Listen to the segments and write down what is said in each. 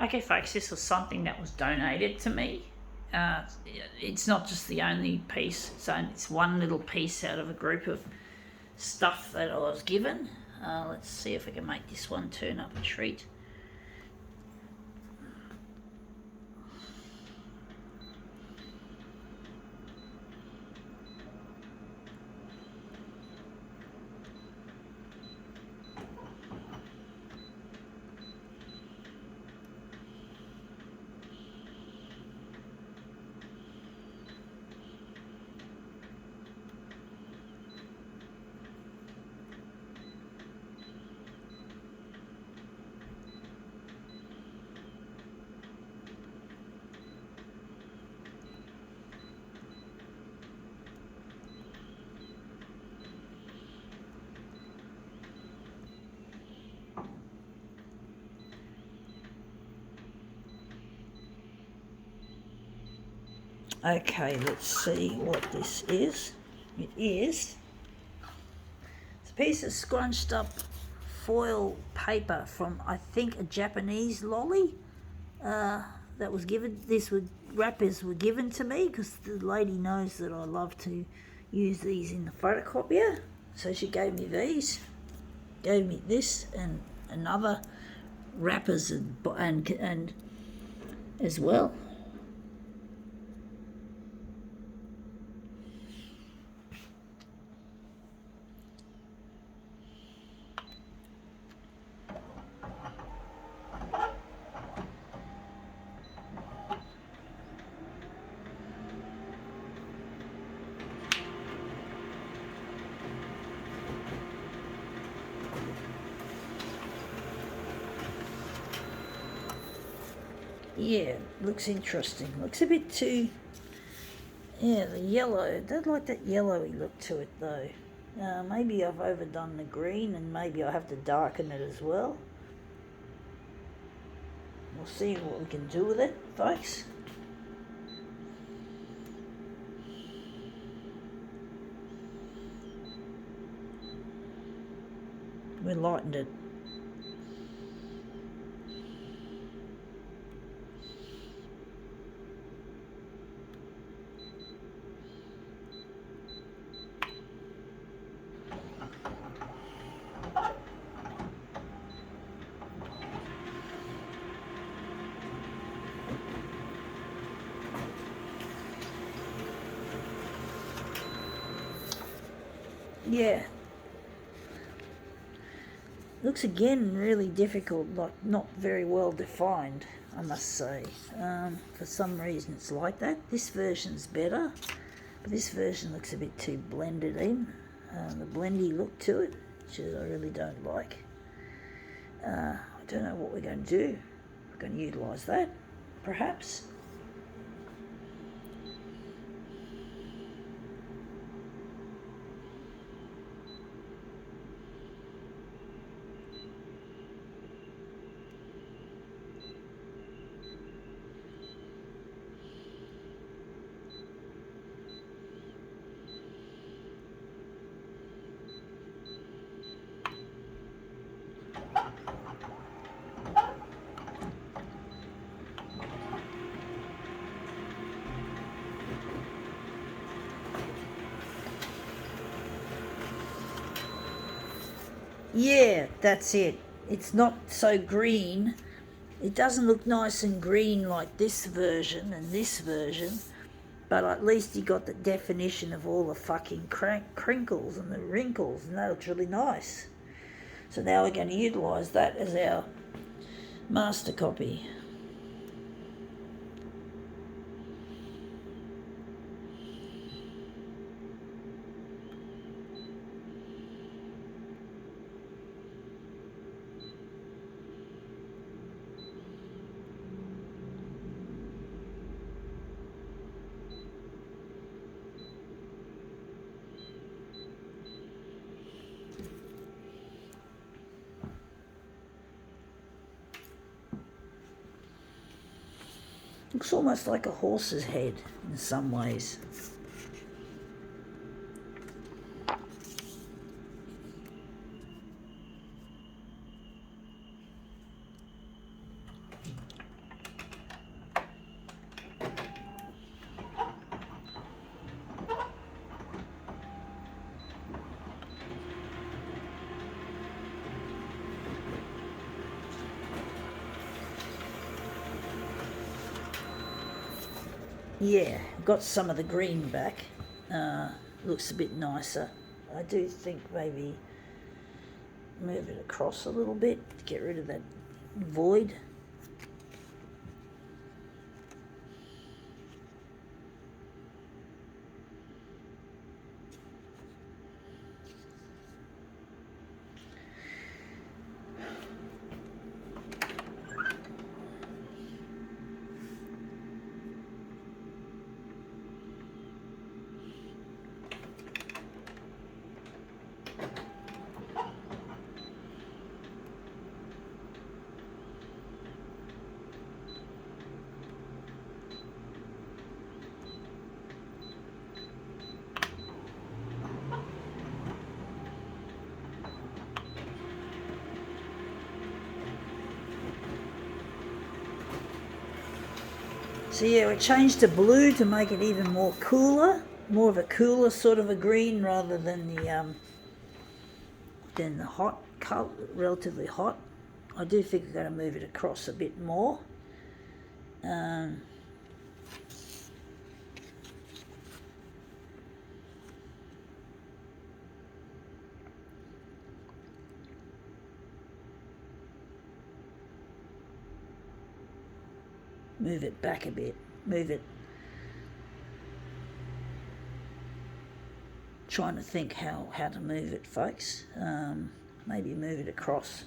Okay, folks, this was something that was donated to me. It's not just the only piece, so it's one little piece out of a group of stuff that I was given. Let's see if I can make this one turn up a treat. Okay, let's see what this is. It is a piece of scrunched up foil paper from, I think, a Japanese lolly that was given. Wrappers were given to me because the lady knows that I love to use these in the photocopier. So she gave me these, gave me this and another wrappers and as well. Yeah, looks interesting. Looks a bit too... Yeah, the yellow. I don't like that yellowy look to it though. Maybe I've overdone the green and maybe I have to darken it as well. We'll see what we can do with it, folks. We lightened it. Yeah. Looks again really difficult, like not very well defined, I must say. For some reason it's like that. This version's better, but this version looks a bit too blended in. The blendy look to it, which I really don't like. I don't know what we're going to do. We're going to utilise that, perhaps. Yeah, that's it. It's not so green. It doesn't look nice and green like this version and this version, but at least you got the definition of all the fucking crinkles and the wrinkles, and that looks really nice. So now we're going to utilise that as our master copy. Looks almost like a horse's head in some ways. Yeah, got some of the green back. Looks a bit nicer. I do think maybe move it across a little bit to get rid of that void. So yeah, we changed to blue to make it even more cooler, more of a cooler sort of a green rather than the hot color, relatively hot. I do think we're going to move it across a bit more. Move it back a bit, move it. Trying to think how to move it, folks. Maybe move it across.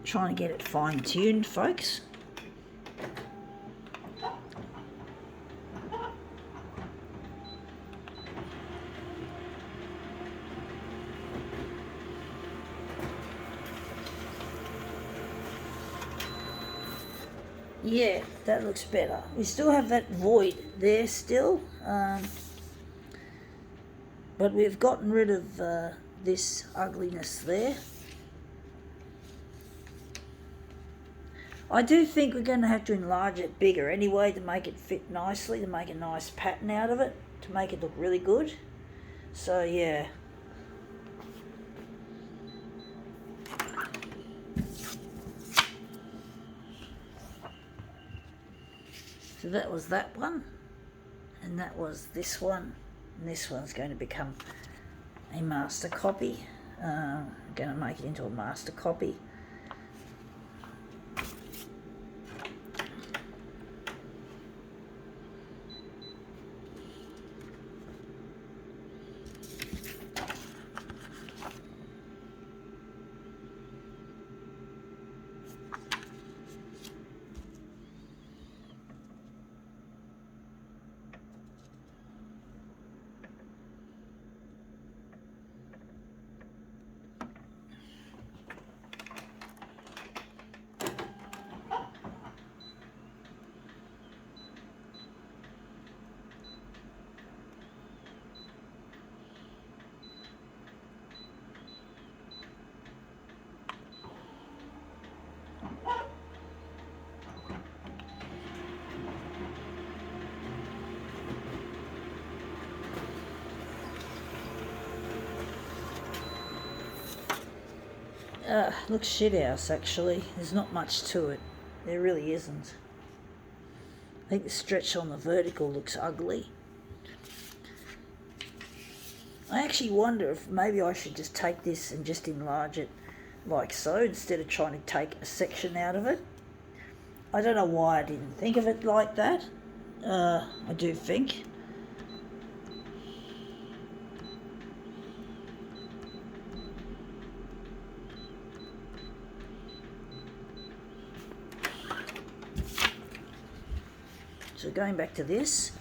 Trying to get it fine-tuned, folks. Yeah, that looks better. We still have that void there still, but we've gotten rid of this ugliness there. I do think we're going to have to enlarge it bigger anyway to make it fit nicely, to make a nice pattern out of it, to make it look really good. So yeah. So that was that one, and that was this one, and this one's going to become a master copy. I'm going to make it into a master copy. Looks shithouse actually. There's not much to it. There really isn't. I think the stretch on the vertical looks ugly. I actually wonder if maybe I should just take this and just enlarge it like so instead of trying to take a section out of it. I don't know why I didn't think of it like that. I do think. So going back to this,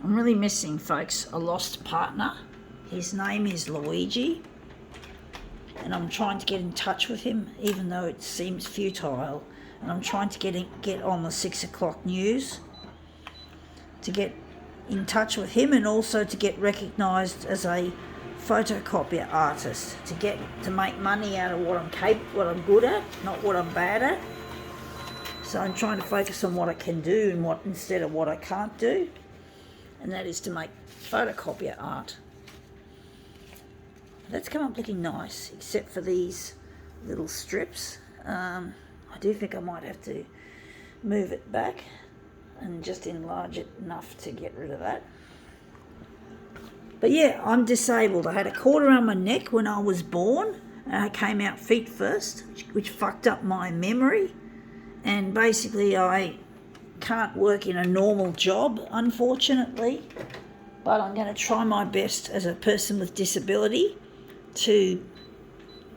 I'm really missing, folks, a lost partner. His name is Luigi, and I'm trying to get in touch with him, even though it seems futile. And I'm trying to get on the 6 o'clock news to get in touch with him, and also to get recognised as a photocopier artist, to make money out of what I'm good at, not what I'm bad at. So I'm trying to focus on what I can do and what instead of what I can't do, and that is to make photocopier art. That's come up looking nice, except for these little strips. I do think I might have to move it back and just enlarge it enough to get rid of that. But yeah, I'm disabled. I had a cord around my neck when I was born, and I came out feet first, which fucked up my memory. And basically I can't work in a normal job, unfortunately. But I'm going to try my best as a person with disability to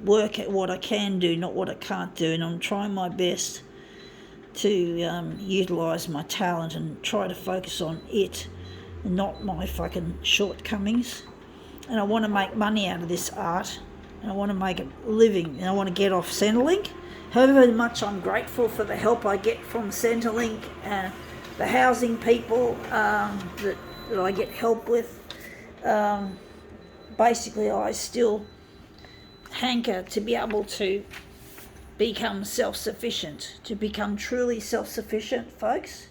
work at what I can do, not what I can't do. And I'm trying my best to utilise my talent and try to focus on it and not my fucking shortcomings. And I want to make money out of this art, and I want to make a living, and I want to get off Centrelink. However much I'm grateful for the help I get from Centrelink and the housing people that I get help with, basically I still hanker to be able to become self-sufficient, to become truly self-sufficient, folks.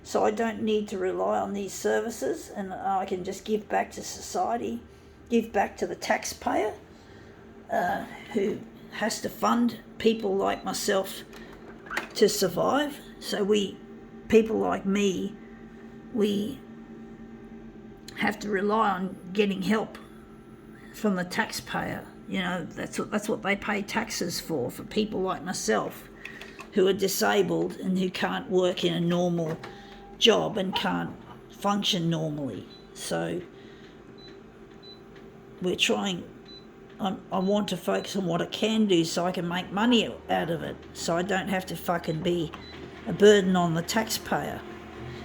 So I don't need to rely on these services, and I can just give back to society, give back to the taxpayer who has to fund people like myself to survive. So people like me, we have to rely on getting help from the taxpayer. You know, that's what they pay taxes for people like myself who are disabled and who can't work in a normal job and can't function normally. So we're trying, I want to focus on what I can do so I can make money out of it, so I don't have to fucking be a burden on the taxpayer.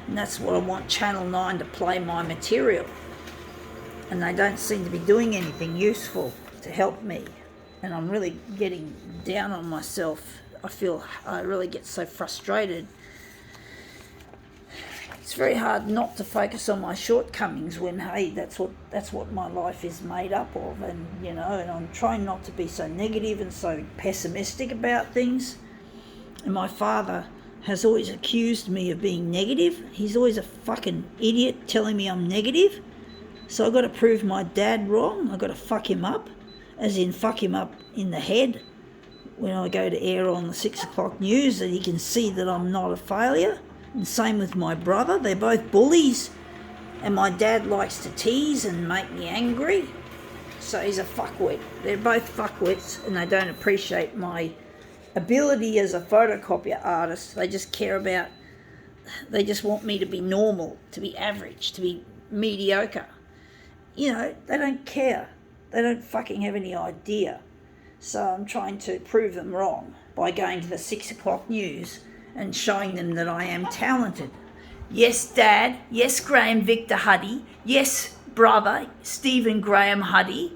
And that's what I want Channel 9 to play my material. And they don't seem to be doing anything useful to help me. And I'm really getting down on myself. I really get so frustrated. It's very hard not to focus on my shortcomings when, hey, that's what my life is made up of. And, you know, and I'm trying not to be so negative and so pessimistic about things. And my father has always accused me of being negative. He's always a fucking idiot telling me I'm negative. So I've got to prove my dad wrong. I've got to fuck him up, as in fuck him up in the head when I go to air on the 6 o'clock news, that he can see that I'm not a failure. And same with my brother. They're both bullies, and my dad likes to tease and make me angry. So he's a fuckwit. They're both fuckwits, and they don't appreciate my ability as a photocopier artist. They just they just want me to be normal, to be average, to be mediocre. You know, they don't care. They don't fucking have any idea. So I'm trying to prove them wrong by going to the 6 o'clock news and showing them that I am talented. Yes, Dad. Yes, Graham Victor Huddy. Yes, brother, Stephen Graham Huddy.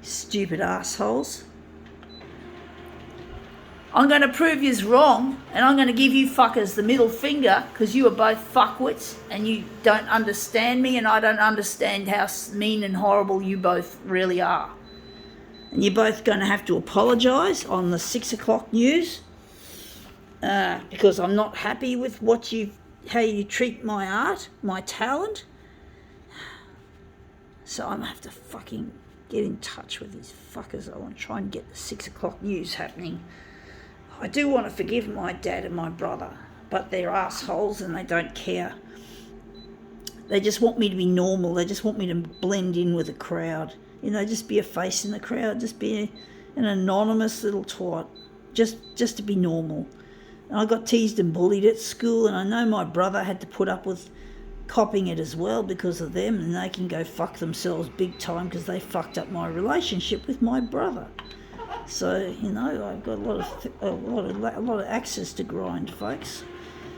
Stupid assholes. I'm going to prove yous wrong, and I'm going to give you fuckers the middle finger, because you are both fuckwits and you don't understand me, and I don't understand how mean and horrible you both really are. And you're both going to have to apologise on the 6 o'clock news because I'm not happy with how you treat my art, my talent. So I'm going to have to fucking get in touch with these fuckers. I want to try and get the 6 o'clock news happening. I do want to forgive my dad and my brother, but they're assholes and they don't care. They just want me to be normal. They just want me to blend in with the crowd. You know, just be a face in the crowd. Just be an anonymous little twat. Just to be normal. And I got teased and bullied at school, and I know my brother had to put up with copying it as well because of them, and they can go fuck themselves big time because they fucked up my relationship with my brother. So, you know, I've got a lot of axes to grind, folks.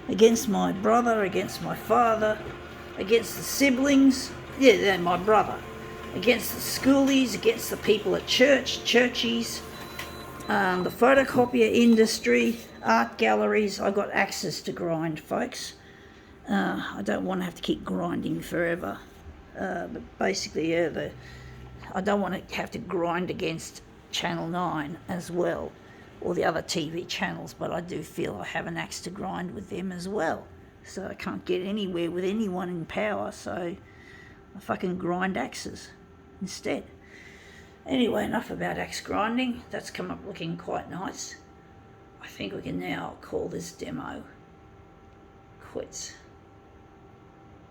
Against my brother, against my father, against the siblings, my brother. Against the schoolies, against the people at churchies, the photocopier industry, art galleries. I've got axes to grind, folks. I don't want to have to keep grinding forever. But basically, I don't want to have to grind against Channel 9 as well. or the other TV channels, but I do feel I have an axe to grind with them as well. So I can't get anywhere with anyone in power, so I fucking grind axes instead. Anyway, enough about axe grinding. That's come up looking quite nice. I think we can now call this demo quits.